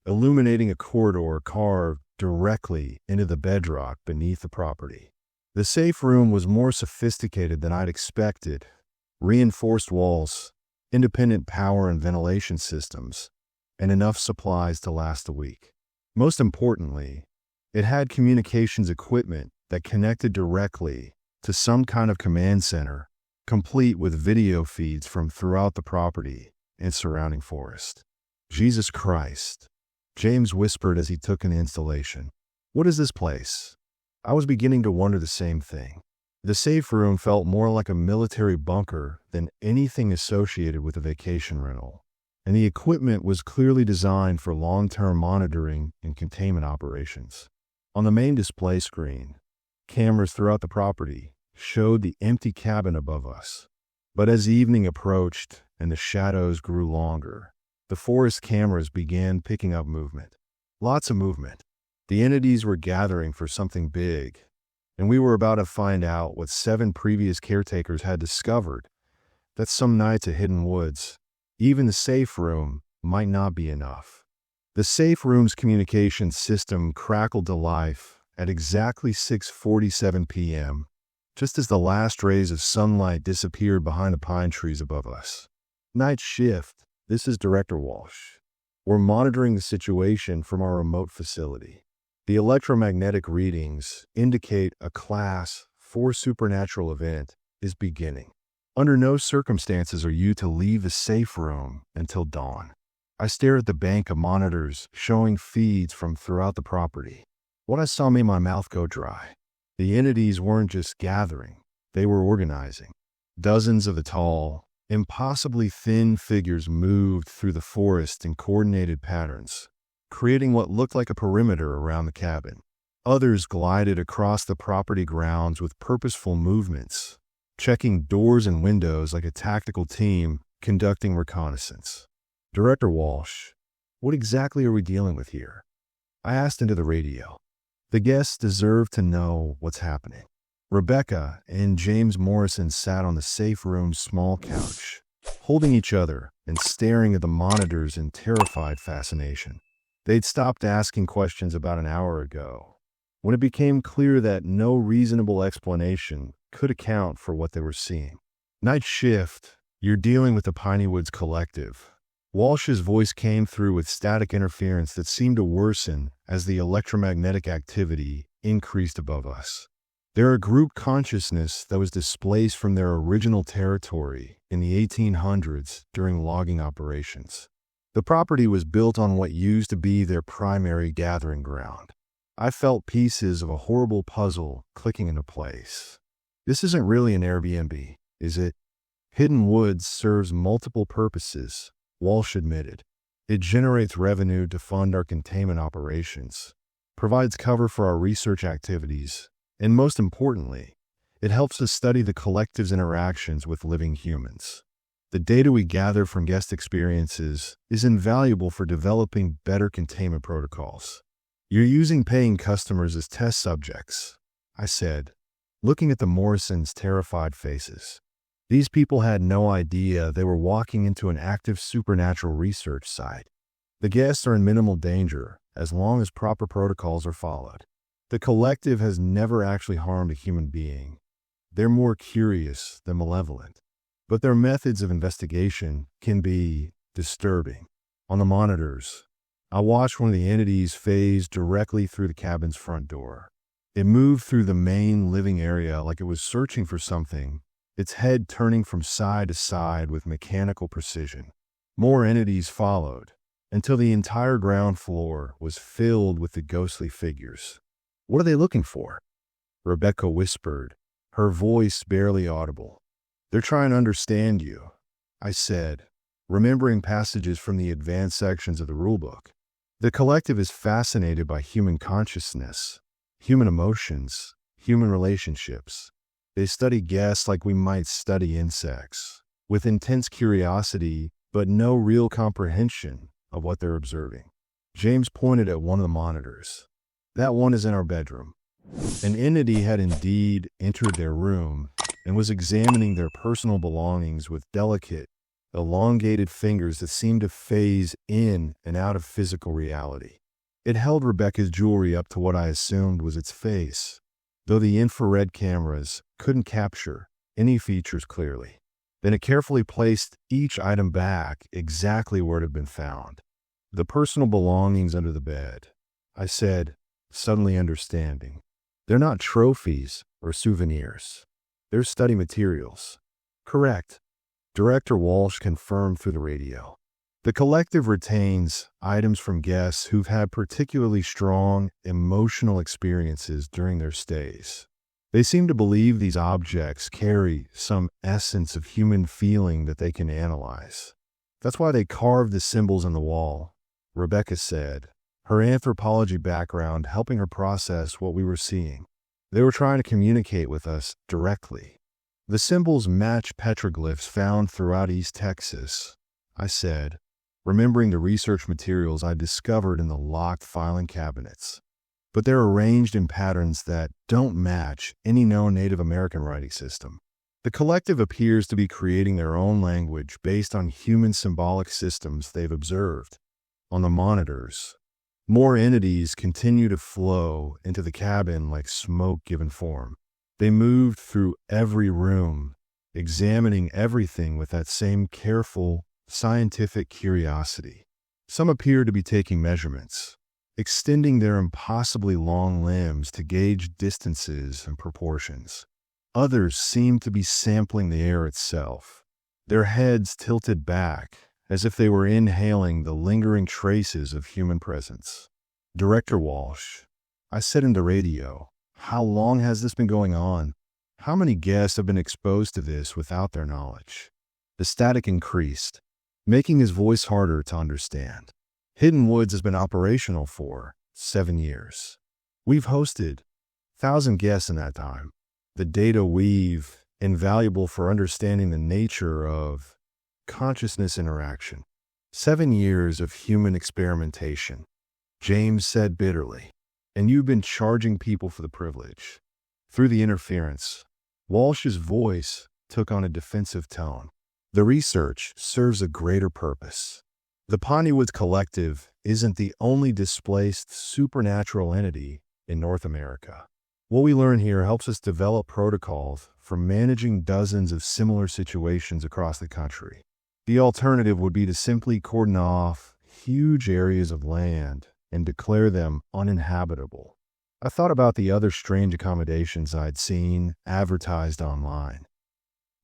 illuminating a corridor carved directly into the bedrock beneath the property. The safe room was more sophisticated than I'd expected. Reinforced walls, independent power and ventilation systems, and enough supplies to last a week. Most importantly, it had communications equipment that connected directly to some kind of command center, complete with video feeds from throughout the property and surrounding forest. "Jesus Christ," James whispered as he took in the installation. "What is this place?" I was beginning to wonder the same thing. The safe room felt more like a military bunker than anything associated with a vacation rental, and the equipment was clearly designed for long-term monitoring and containment operations. On the main display screen, cameras throughout the property showed the empty cabin above us. But as evening approached and the shadows grew longer, the forest cameras began picking up movement. Lots of movement. The entities were gathering for something big, and we were about to find out what 7 previous caretakers had discovered, that some nights at Hidden Woods, even the safe room might not be enough. The safe room's communication system crackled to life at exactly 6:47 p.m., just as the last rays of sunlight disappeared behind the pine trees above us. "Night shift, this is Director Walsh. We're monitoring the situation from our remote facility. The electromagnetic readings indicate a Class 4 supernatural event is beginning. Under no circumstances are you to leave the safe room until dawn." I stared at the bank of monitors showing feeds from throughout the property. What I saw made my mouth go dry. The entities weren't just gathering, they were organizing. Dozens of the tall, impossibly thin figures moved through the forest in coordinated patterns, creating what looked like a perimeter around the cabin. Others glided across the property grounds with purposeful movements, checking doors and windows like a tactical team conducting reconnaissance. "Director Walsh, what exactly are we dealing with here?" I asked into the radio. The guests deserve to know what's happening. Rebecca and James Morrison sat on the safe room's small couch, holding each other and staring at the monitors in terrified fascination. They'd stopped asking questions about an hour ago, when it became clear that no reasonable explanation could account for what they were seeing. "Night shift, you're dealing with the Pineywoods Collective." Walsh's voice came through with static interference that seemed to worsen as the electromagnetic activity increased above us. They're a group consciousness that was displaced from their original territory in the 1800s during logging operations. The property was built on what used to be their primary gathering ground. I felt pieces of a horrible puzzle clicking into place. "This isn't really an Airbnb, is it?" "Hidden Woods serves multiple purposes," Walsh admitted. "It generates revenue to fund our containment operations, provides cover for our research activities, and most importantly, it helps us study the collective's interactions with living humans. The data we gather from guest experiences is invaluable for developing better containment protocols." "You're using paying customers as test subjects," I said, looking at the Morrisons' terrified faces. These people had no idea they were walking into an active supernatural research site. The guests are in minimal danger as long as proper protocols are followed. The collective has never actually harmed a human being. They're more curious than malevolent. But their methods of investigation can be disturbing. On the monitors, I watched one of the entities phase directly through the cabin's front door. It moved through the main living area like it was searching for something, its head turning from side to side with mechanical precision. More entities followed, until the entire ground floor was filled with the ghostly figures. "What are they looking for?" Rebecca whispered, her voice barely audible. "They're trying to understand you," I said, remembering passages from the advanced sections of the rulebook. The collective is fascinated by human consciousness, human emotions, human relationships. They study guests like we might study insects, with intense curiosity but no real comprehension of what they're observing. James pointed at one of the monitors. "That one is in our bedroom." An entity had indeed entered their room and was examining their personal belongings with delicate, elongated fingers that seemed to phase in and out of physical reality. It held Rebecca's jewelry up to what I assumed was its face, though the infrared cameras couldn't capture any features clearly. Then it carefully placed each item back exactly where it had been found. "The personal belongings under the bed," I said, suddenly understanding. "They're not trophies or souvenirs. They're study materials." "Correct," Director Walsh confirmed through the radio. The collective retains items from guests who've had particularly strong emotional experiences during their stays. They seem to believe these objects carry some essence of human feeling that they can analyze. "That's why they carved the symbols on the wall," Rebecca said, her anthropology background helping her process what we were seeing. "They were trying to communicate with us directly." "The symbols match petroglyphs found throughout East Texas," I said, remembering the research materials I discovered in the locked filing cabinets. "But they're arranged in patterns that don't match any known Native American writing system." The collective appears to be creating their own language based on human symbolic systems they've observed. On the monitors, more entities continue to flow into the cabin like smoke given form. They moved through every room, examining everything with that same careful, scientific curiosity. Some appear to be taking measurements, extending their impossibly long limbs to gauge distances and proportions. Others seem to be sampling the air itself, their heads tilted back as if they were inhaling the lingering traces of human presence. "Director Walsh," I said in the radio, "how long has this been going on? How many guests have been exposed to this without their knowledge?" The static increased, making his voice harder to understand. "Hidden Woods has been operational for 7 years. We've hosted 1,000 guests in that time. The data we've invaluable for understanding the nature of consciousness interaction. 7 years of human experimentation," James said bitterly. "And you've been charging people for the privilege." Through the interference, Walsh's voice took on a defensive tone. "The research serves a greater purpose. The Pineywoods Collective isn't the only displaced supernatural entity in North America. What we learn here helps us develop protocols for managing dozens of similar situations across the country. The alternative would be to simply cordon off huge areas of land and declare them uninhabitable." I thought about the other strange accommodations I'd seen advertised online.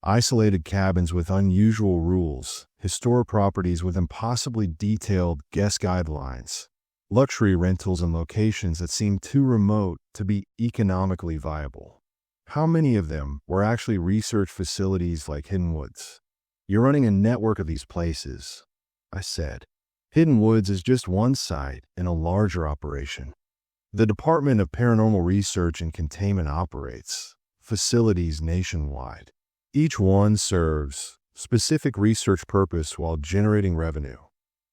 Isolated cabins with unusual rules, historic properties with impossibly detailed guest guidelines, luxury rentals in locations that seemed too remote to be economically viable. How many of them were actually research facilities like Hidden Woods? "You're running a network of these places," I said. "Hidden Woods is just one site in a larger operation. The Department of Paranormal Research and Containment operates facilities nationwide. Each one serves specific research purpose while generating revenue,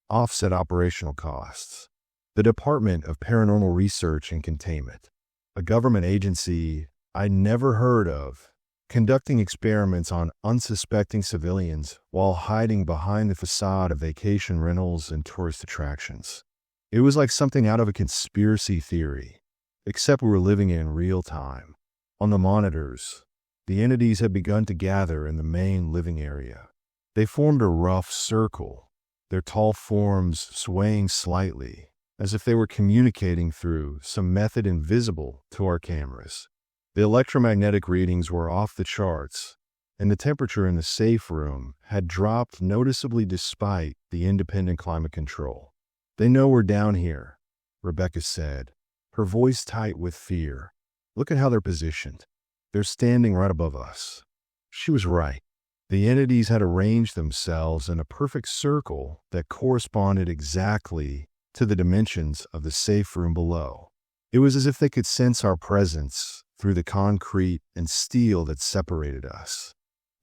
offset operational costs. The Department of Paranormal Research and Containment, a government agency I'd never heard of, conducting experiments on unsuspecting civilians while hiding behind the facade of vacation rentals and tourist attractions. It was like something out of a conspiracy theory, except we were living in real time. On the monitors, the entities had begun to gather in the main living area. They formed a rough circle, their tall forms swaying slightly, as if they were communicating through some method invisible to our cameras. The electromagnetic readings were off the charts, and the temperature in the safe room had dropped noticeably despite the independent climate control. "They know we're down here," Rebecca said, her voice tight with fear. "Look at how they're positioned. They're standing right above us." She was right. The entities had arranged themselves in a perfect circle that corresponded exactly to the dimensions of the safe room below. It was as if they could sense our presence through the concrete and steel that separated us.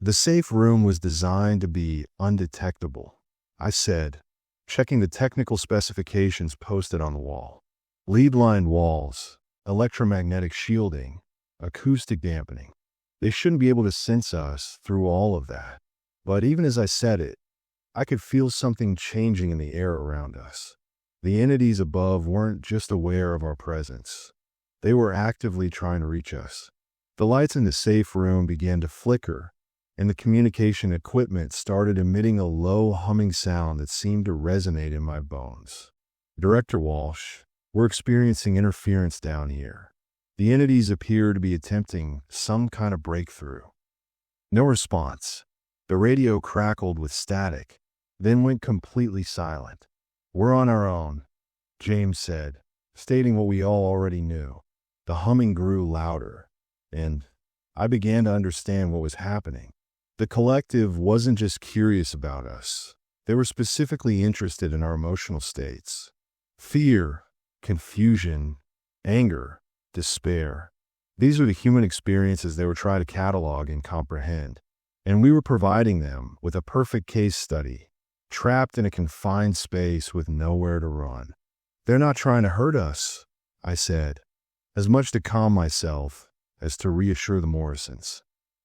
The safe room was designed to be undetectable, I said, checking the technical specifications posted on the wall. Lead-lined walls, electromagnetic shielding, acoustic dampening. They shouldn't be able to sense us through all of that. But even as I said it, I could feel something changing in the air around us. The entities above weren't just aware of our presence. They were actively trying to reach us. The lights in the safe room began to flicker, and the communication equipment started emitting a low humming sound that seemed to resonate in my bones. "Director Walsh, we're experiencing interference down here. The entities appear to be attempting some kind of breakthrough." No response. The radio crackled with static, then went completely silent. "We're on our own," James said, stating what we all already knew. The humming grew louder, and I began to understand what was happening. The collective wasn't just curious about us. They were specifically interested in our emotional states. Fear, confusion, anger, despair. These are the human experiences they were trying to catalog and comprehend. And we were providing them with a perfect case study, trapped in a confined space with nowhere to run. "They're not trying to hurt us," I said, as much to calm myself as to reassure the Morrisons.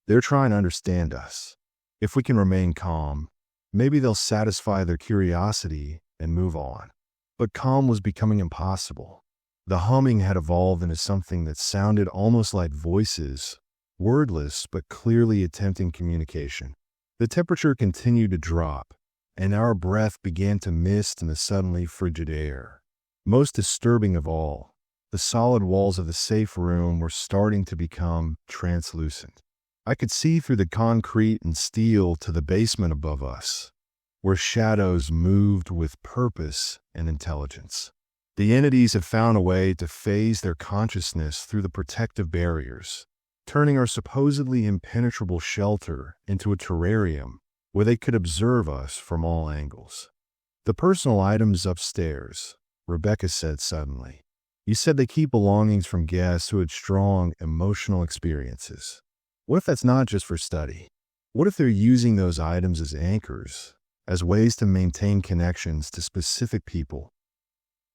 "They're trying to understand us. If we can remain calm, maybe they'll satisfy their curiosity and move on." But calm was becoming impossible. The humming had evolved into something that sounded almost like voices, wordless but clearly attempting communication. The temperature continued to drop, and our breath began to mist in the suddenly frigid air. Most disturbing of all, the solid walls of the safe room were starting to become translucent. I could see through the concrete and steel to the basement above us, where shadows moved with purpose and intelligence. The entities had found a way to phase their consciousness through the protective barriers, turning our supposedly impenetrable shelter into a terrarium where they could observe us from all angles. "The personal items upstairs," Rebecca said suddenly. "You said they keep belongings from guests who had strong emotional experiences. What if that's not just for study? What if they're using those items as anchors, as ways to maintain connections to specific people?"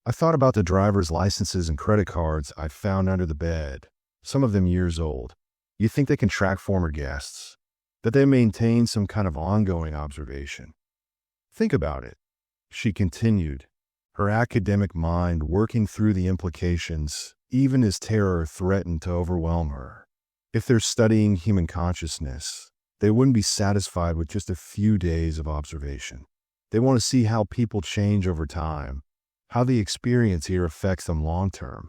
I thought about the driver's licenses and credit cards I'd found under the bed, some of them years old. You think they can track former guests? That they maintain some kind of ongoing observation? "Think about it," she continued, her academic mind working through the implications even as terror threatened to overwhelm her. "If they're studying human consciousness, they wouldn't be satisfied with just a few days of observation. They want to see how people change over time, how the experience here affects them long term."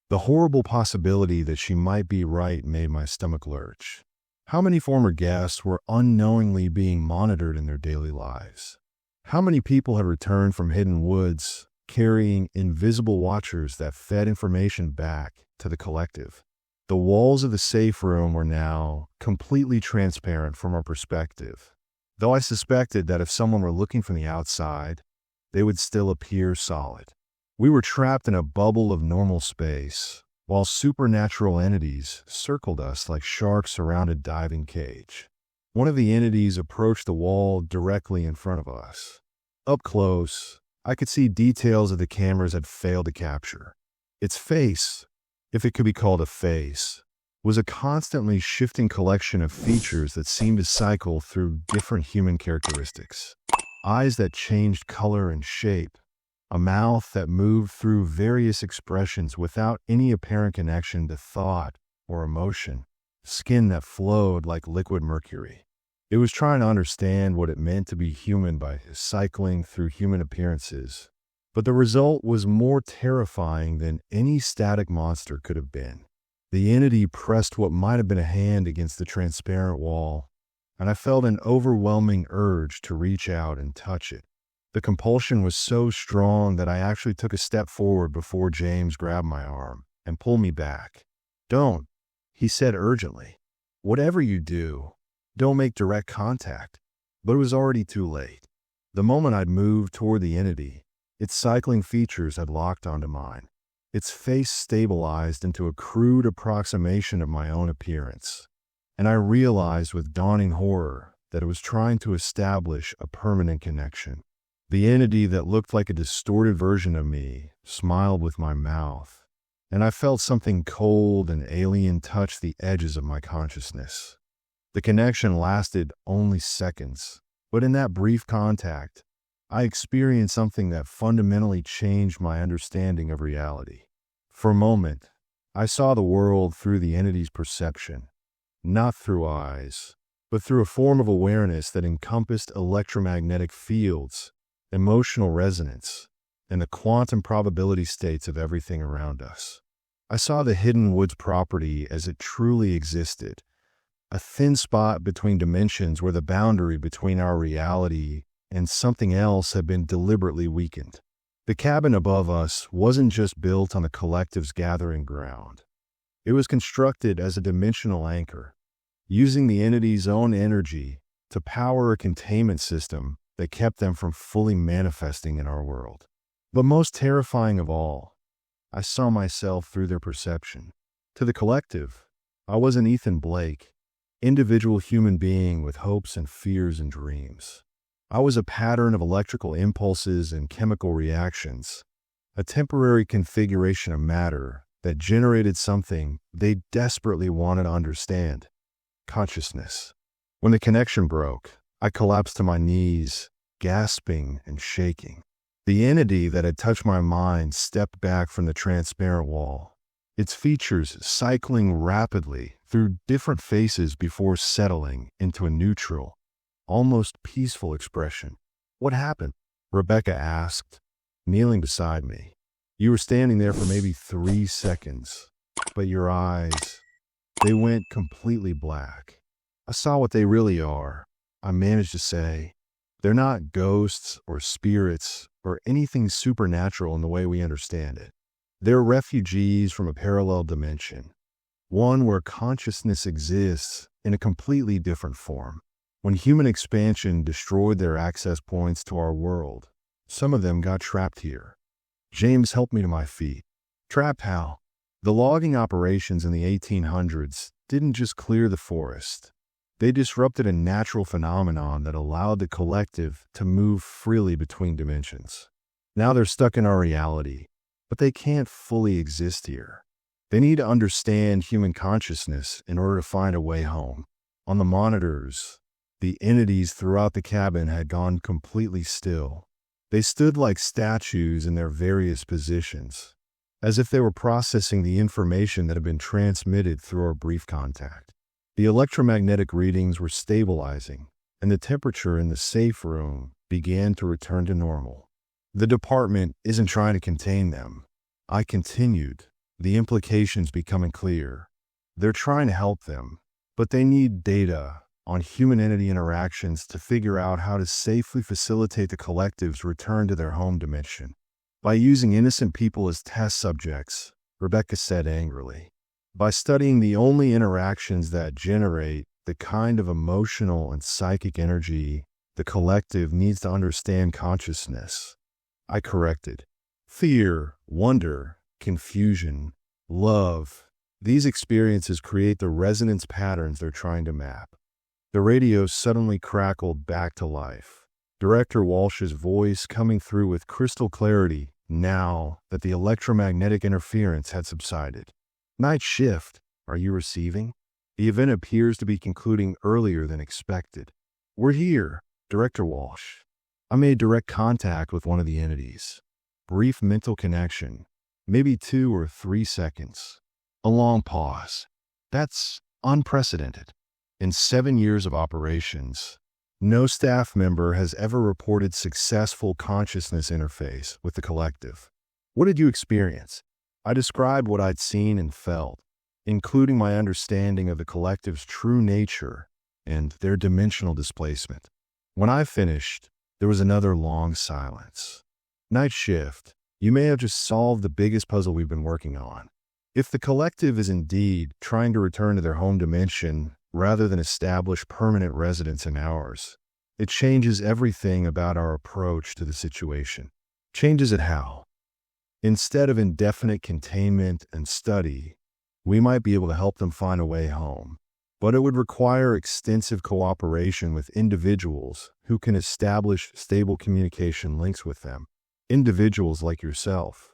The horrible possibility that she might be right made my stomach lurch. How many former guests were unknowingly being monitored in their daily lives? How many people had returned from hidden woods, carrying invisible watchers that fed information back to the collective? The walls of the safe room were now completely transparent from our perspective, though I suspected that if someone were looking from the outside, they would still appear solid. We were trapped in a bubble of normal space, while supernatural entities circled us like sharks around a diving cage. One of the entities approached the wall directly in front of us. Up close, I could see details that the cameras had failed to capture. Its face, if it could be called a face, was a constantly shifting collection of features that seemed to cycle through different human characteristics. Eyes that changed color and shape, a mouth that moved through various expressions without any apparent connection to thought or emotion, skin that flowed like liquid mercury. It was trying to understand what it meant to be human by cycling through human appearances. But the result was more terrifying than any static monster could have been. The entity pressed what might have been a hand against the transparent wall, and I felt an overwhelming urge to reach out and touch it. The compulsion was so strong that I actually took a step forward before James grabbed my arm and pulled me back. "Don't," he said urgently. "Whatever you do, don't make direct contact." But it was already too late. The moment I'd moved toward the entity, its cycling features had locked onto mine. Its face stabilized into a crude approximation of my own appearance, and I realized with dawning horror that it was trying to establish a permanent connection. The entity that looked like a distorted version of me smiled with my mouth, and I felt something cold and alien touch the edges of my consciousness. The connection lasted only seconds, but in that brief contact, I experienced something that fundamentally changed my understanding of reality. For a moment, I saw the world through the entity's perception, not through eyes, but through a form of awareness that encompassed electromagnetic fields, emotional resonance, and the quantum probability states of everything around us. I saw the hidden woods property as it truly existed, a thin spot between dimensions where the boundary between our reality and something else had been deliberately weakened. The cabin above us wasn't just built on the collective's gathering ground. It was constructed as a dimensional anchor, using the entity's own energy to power a containment system that kept them from fully manifesting in our world. But most terrifying of all, I saw myself through their perception. To the collective, I was an Ethan Blake, individual human being with hopes and fears and dreams. I was a pattern of electrical impulses and chemical reactions, a temporary configuration of matter that generated something they desperately wanted to understand: consciousness. When the connection broke, I collapsed to my knees, gasping and shaking. The entity that had touched my mind stepped back from the transparent wall, its features cycling rapidly through different faces before settling into a neutral, almost peaceful expression. "What happened?" Rebecca asked, kneeling beside me. "You were standing there for maybe 3 seconds, but your eyes, they went completely black." "I saw what they really are," I managed to say. "They're not ghosts or spirits or anything supernatural in the way we understand it. They're refugees from a parallel dimension, one where consciousness exists in a completely different form. When human expansion destroyed their access points to our world, some of them got trapped here." James helped me to my feet. "Trapped how?" "The logging operations in the 1800s didn't just clear the forest. They disrupted a natural phenomenon that allowed the collective to move freely between dimensions. Now they're stuck in our reality, but they can't fully exist here. They need to understand human consciousness in order to find a way home." On the monitors, the entities throughout the cabin had gone completely still. They stood like statues in their various positions, as if they were processing the information that had been transmitted through our brief contact. The electromagnetic readings were stabilizing, and the temperature in the safe room began to return to normal. "The department isn't trying to contain them," I continued, the implications becoming clear. "They're trying to help them, but they need data on human-entity interactions to figure out how to safely facilitate the collective's return to their home dimension." "By using innocent people as test subjects," Rebecca said angrily. "By studying the only interactions that generate the kind of emotional and psychic energy the collective needs to understand consciousness." I corrected. "Fear, wonder, confusion, love, these experiences create the resonance patterns they're trying to map." The radio suddenly crackled back to life, Director Walsh's voice coming through with crystal clarity now that the electromagnetic interference had subsided. "Night shift. Are you receiving? The event appears to be concluding earlier than expected. We're here, Director Walsh. I made direct contact with one of the entities. Brief mental connection, maybe 2 or 3 seconds. A long pause. That's unprecedented. In 7 years of operations, no staff member has ever reported successful consciousness interface with the collective. What did you experience? I described what I'd seen and felt, including my understanding of the collective's true nature and their dimensional displacement. When I finished, there was another long silence. Night shift, you may have just solved the biggest puzzle we've been working on. If the collective is indeed trying to return to their home dimension rather than establish permanent residence in ours, it changes everything about our approach to the situation. Changes it how? Instead of indefinite containment and study, we might be able to help them find a way home. But it would require extensive cooperation with individuals who can establish stable communication links with them. Individuals like yourself.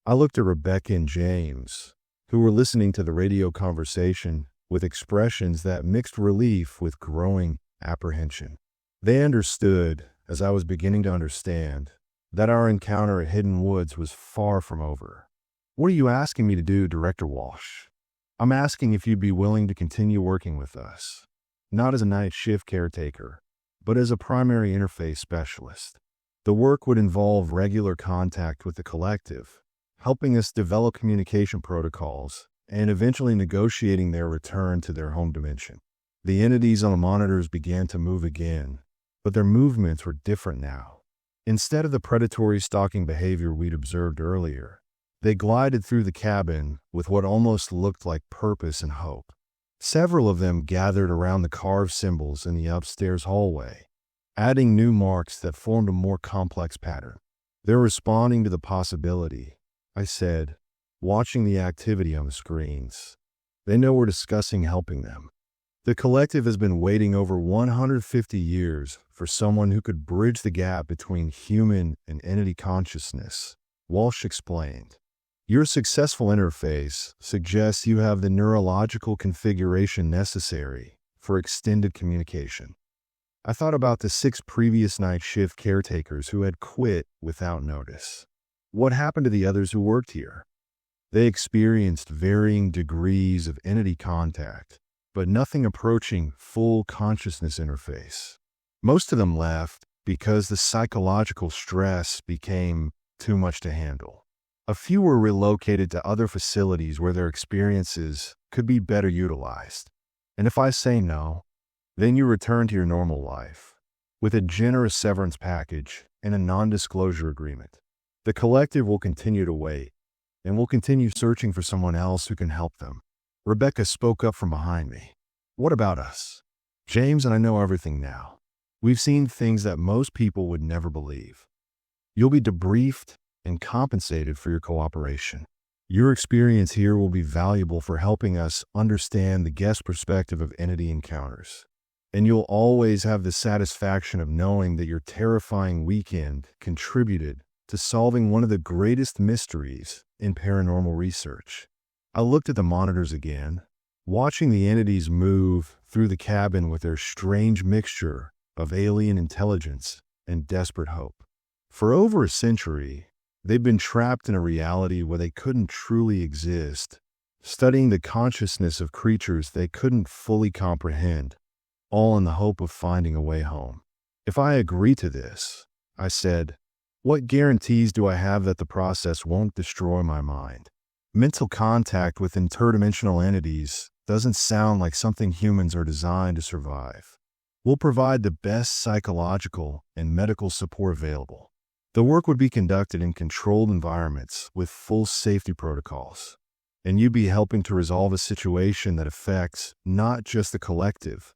I looked at Rebecca and James, who were listening to the radio conversation with expressions that mixed relief with growing apprehension. They understood, as I was beginning to understand, that our encounter at Hidden Woods was far from over. What are you asking me to do, Director Walsh? I'm asking if you'd be willing to continue working with us, not as a night shift caretaker, but as a primary interface specialist. The work would involve regular contact with the collective, helping us develop communication protocols, and eventually negotiating their return to their home dimension. The entities on the monitors began to move again, but their movements were different now. Instead of the predatory stalking behavior we'd observed earlier, they glided through the cabin with what almost looked like purpose and hope. Several of them gathered around the carved symbols in the upstairs hallway, adding new marks that formed a more complex pattern. They're responding to the possibility, I said, watching the activity on the screens. They know we're discussing helping them. The collective has been waiting over 150 years for someone who could bridge the gap between human and entity consciousness, Walsh explained. Your successful interface suggests you have the neurological configuration necessary for extended communication. I thought about the 6 previous night shift caretakers who had quit without notice. What happened to the others who worked here? They experienced varying degrees of entity contact, but nothing approaching full consciousness interface. Most of them left because the psychological stress became too much to handle. A few were relocated to other facilities where their experiences could be better utilized. And if I say no, then you return to your normal life, with a generous severance package and a non-disclosure agreement. The collective will continue to wait, and will continue searching for someone else who can help them. Rebecca spoke up from behind me. What about us? James and I know everything now. We've seen things that most people would never believe. You'll be debriefed and compensated for your cooperation. Your experience here will be valuable for helping us understand the guest perspective of entity encounters. And you'll always have the satisfaction of knowing that your terrifying weekend contributed to solving one of the greatest mysteries in paranormal research. I looked at the monitors again, watching the entities move through the cabin with their strange mixture of alien intelligence and desperate hope. For over a century, they've been trapped in a reality where they couldn't truly exist, studying the consciousness of creatures they couldn't fully comprehend, all in the hope of finding a way home. If I agree to this, I said, what guarantees do I have that the process won't destroy my mind? Mental contact with interdimensional entities doesn't sound like something humans are designed to survive. We'll provide the best psychological and medical support available. The work would be conducted in controlled environments with full safety protocols, and you'd be helping to resolve a situation that affects not just the collective,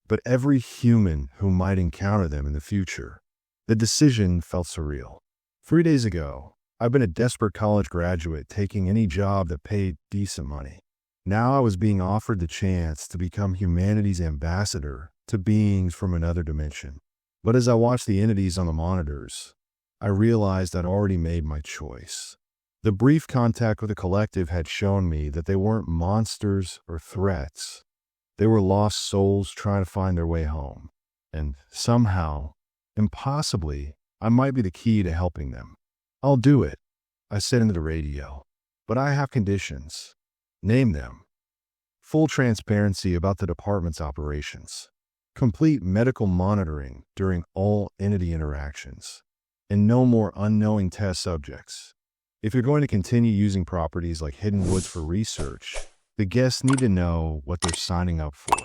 but every human who might encounter them in the future. The decision felt surreal. 3 days ago, I've been a desperate college graduate taking any job that paid decent money. Now I was being offered the chance to become humanity's ambassador to beings from another dimension. But as I watched the entities on the monitors, I realized I'd already made my choice. The brief contact with the collective had shown me that they weren't monsters or threats. They were lost souls trying to find their way home. And somehow, impossibly, I might be the key to helping them. "I'll do it," I said into the radio. "But I have conditions." "Name them." "Full transparency about the department's operations. Complete medical monitoring during all entity interactions. And no more unknowing test subjects. If you're going to continue using properties like Hidden Woods for research, the guests need to know what they're signing up for."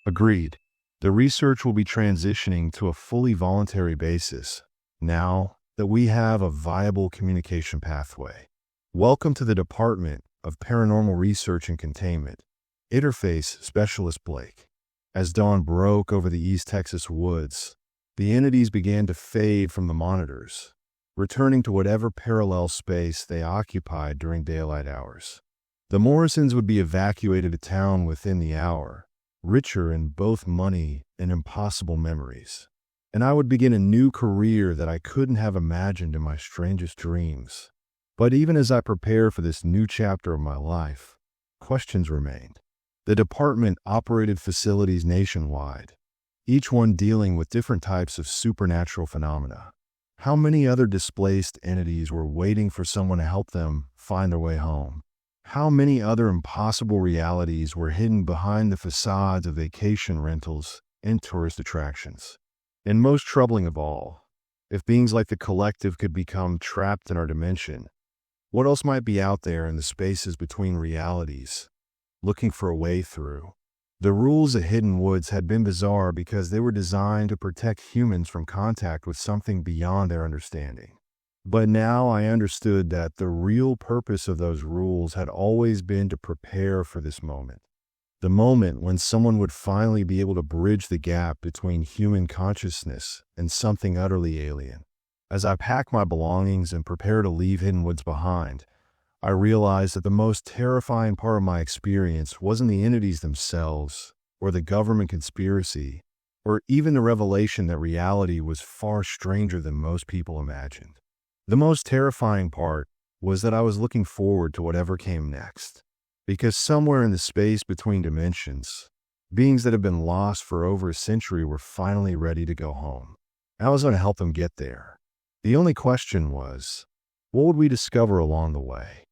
Agreed. The research will be transitioning to a fully voluntary basis now that we have a viable communication pathway. "Welcome to the Department of Paranormal Research and Containment. Interface Specialist Blake." As dawn broke over the East Texas woods, the entities began to fade from the monitors, returning to whatever parallel space they occupied during daylight hours. The Morrisons would be evacuated to town within the hour, richer in both money and impossible memories. And I would begin a new career that I couldn't have imagined in my strangest dreams. But even as I prepared for this new chapter of my life, questions remained. The department operated facilities nationwide, each one dealing with different types of supernatural phenomena. How many other displaced entities were waiting for someone to help them find their way home? How many other impossible realities were hidden behind the facades of vacation rentals and tourist attractions? And most troubling of all, if beings like the collective could become trapped in our dimension, what else might be out there in the spaces between realities, looking for a way through? The rules at Hidden Woods had been bizarre because they were designed to protect humans from contact with something beyond their understanding. But now I understood that the real purpose of those rules had always been to prepare for this moment. The moment when someone would finally be able to bridge the gap between human consciousness and something utterly alien. As I packed my belongings and prepared to leave Hidden Woods behind, I realized that the most terrifying part of my experience wasn't the entities themselves, or the government conspiracy, or even the revelation that reality was far stranger than most people imagined. The most terrifying part was that I was looking forward to whatever came next, because somewhere in the space between dimensions, beings that had been lost for over a century were finally ready to go home. I was going to help them get there. The only question was, what would we discover along the way?